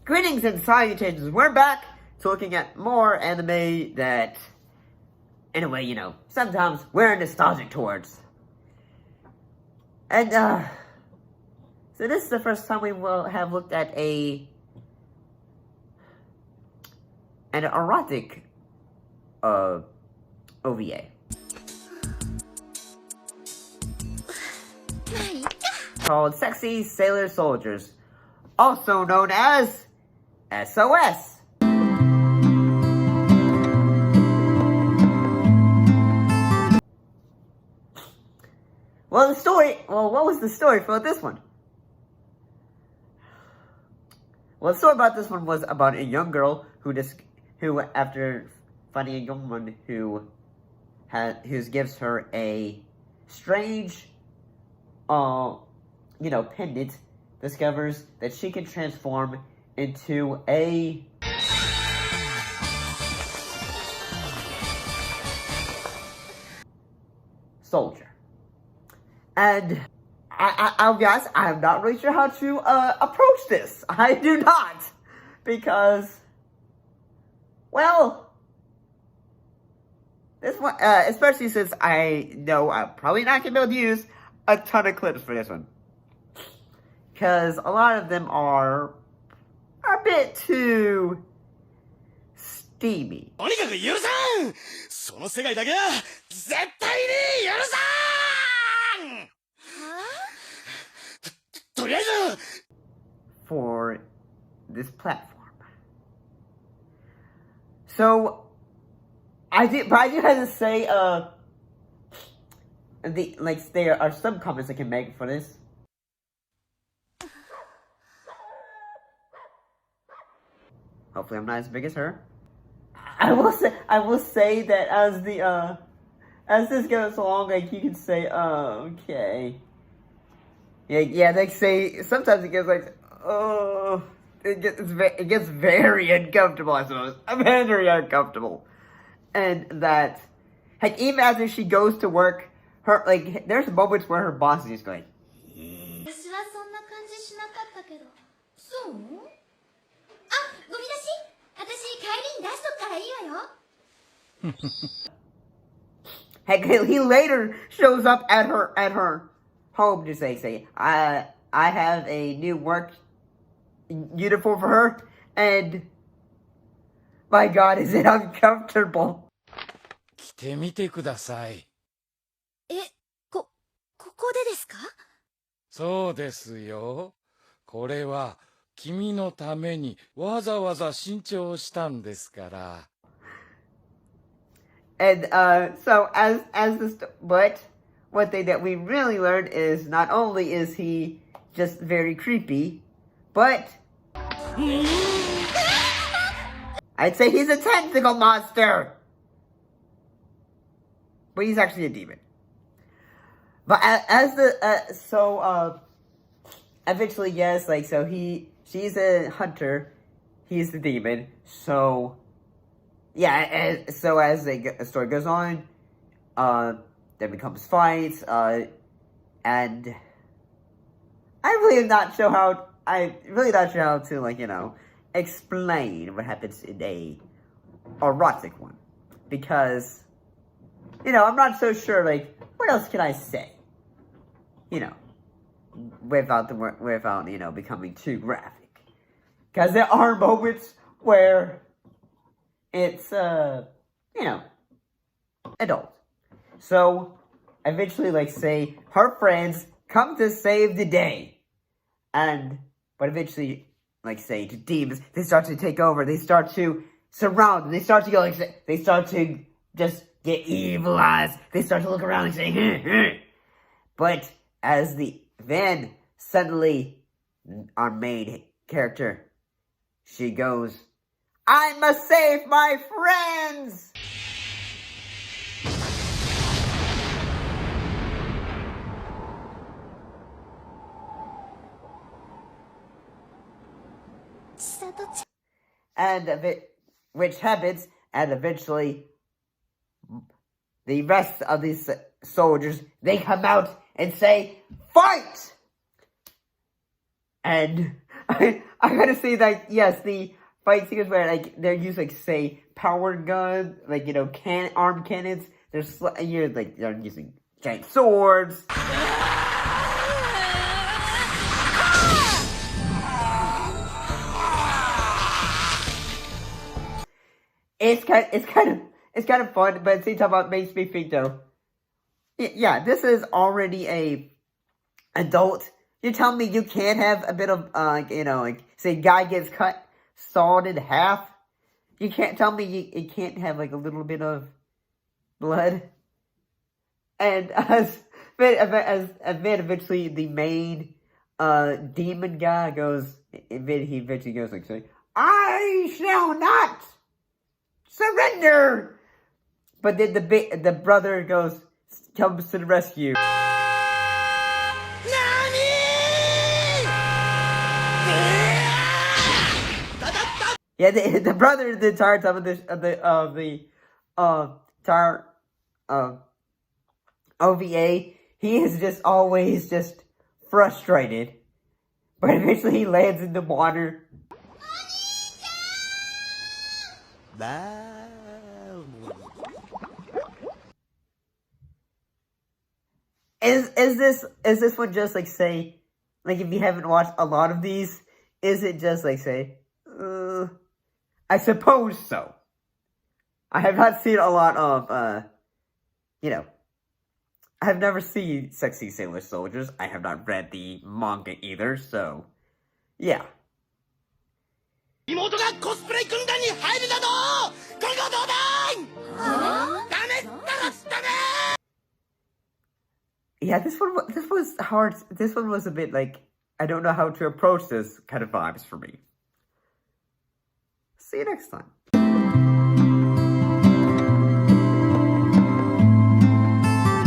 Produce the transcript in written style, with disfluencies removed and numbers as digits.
Greetings and salutations, we're back to looking at more anime that, in a way, sometimes we're nostalgic towards. And, so this is the first time we will have looked at an erotic, OVA. Called Sexy Sailor Soldiers, also known as SOS. What was the story for this one? Well, the story about this one was about a young girl who after finding a young woman who gives her a strange, pendant, discovers that she can transform into a soldier. And I'll be honest, I'm not really sure how to approach this. I do not. Because, well, this one, especially since I know I'm probably not going to be able to use a ton of clips for this one. Because a lot of them are a bit too steamy. For this platform. So, I do have to say, there are some comments I can make for this. Hopefully I'm not as big as her. I will say that as this goes along, like, you can say, oh, okay. Yeah, they say, sometimes it gets like, oh, it gets very uncomfortable, I suppose. Very uncomfortable. And that, like, even after she goes to work, there's moments where her boss is just going, heck, he later shows up at her home to say, I have a new work uniform for her, and my God, is it uncomfortable. 着てみてください。ここでですか？そうですよ。これは君のためにわざわざ新調したんですから。And so but one thing that we really learned is not only is he just very creepy, but I'd say he's a tentacle monster. But he's actually a demon. But eventually, yes, she's a hunter, he's the demon, so, yeah, and so as the story goes on, there becomes fights, and I'm really not sure how to, explain what happens in a erotic one, because, I'm not so sure, what else can I say, without becoming too graphic, because there are moments where it's, adult. So, eventually, say, her friends come to save the day. But eventually, say, the demons, they start to take over. They start to surround. They start to go, they start to just get evil eyes. They start to look around and say, But, then, suddenly, our main character, she goes, I must save my friends! Which happens, and eventually the rest of these soldiers, they come out and say, fight! And I gotta say that, yes, the fight scenes where, like, they're using, like, say, power gun, like, you know, armed cannons, they're using giant swords. It's kind of fun, but at the same time, it makes me think though. Yeah, this is already a adult. You tell me you can't have a bit of you know, like say guy gets cut, sawed in half. You can't tell me you can't have like a little bit of blood. And eventually the main demon guy goes. He eventually goes like saying, "I shall not surrender!" But then the brother comes to the rescue. Yeah, the brother the entire time of the entire OVA, he is just always just frustrated, but eventually he lands in the water. Is this one just like say, like if you haven't watched a lot of these, is it just like say, I suppose so. I have not seen a lot of you know, I have never seen Sexy Sailor Soldiers. I have not read the manga either, so yeah. Yeah, this was hard. This one was a bit like, I don't know how to approach this kind of vibes for me. See you next time.